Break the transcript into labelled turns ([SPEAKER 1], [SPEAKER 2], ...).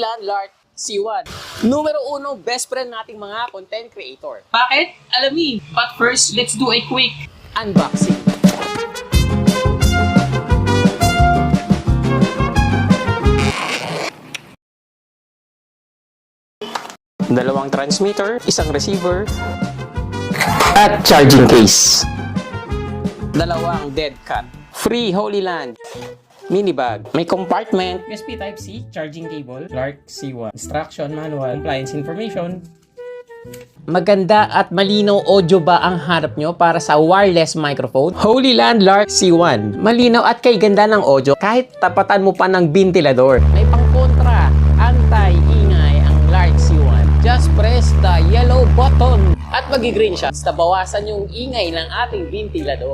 [SPEAKER 1] Land Lark C1. Numero 1, best friend nating mga content creator.
[SPEAKER 2] Bakit? Alamin. But first, let's do a quick
[SPEAKER 1] Unboxing. Dalawang transmitter, isang receiver, at charging case. Dalawang dead cat. Free Holy Land mini bag. May compartment.
[SPEAKER 2] USB Type-C, charging cable, Lark C1, instruction manual, compliance information.
[SPEAKER 1] Maganda at malinaw audio ba ang hanap nyo para sa wireless microphone? Holy Land Lark C1. Malinaw at kay ganda ng audio kahit tapatan mo pa ng ventilador. May pang-kontra, anti-ingay ang Lark C1. Just press the yellow button at magi-green siya. Basta bawasan yung ingay ng ating ventilador.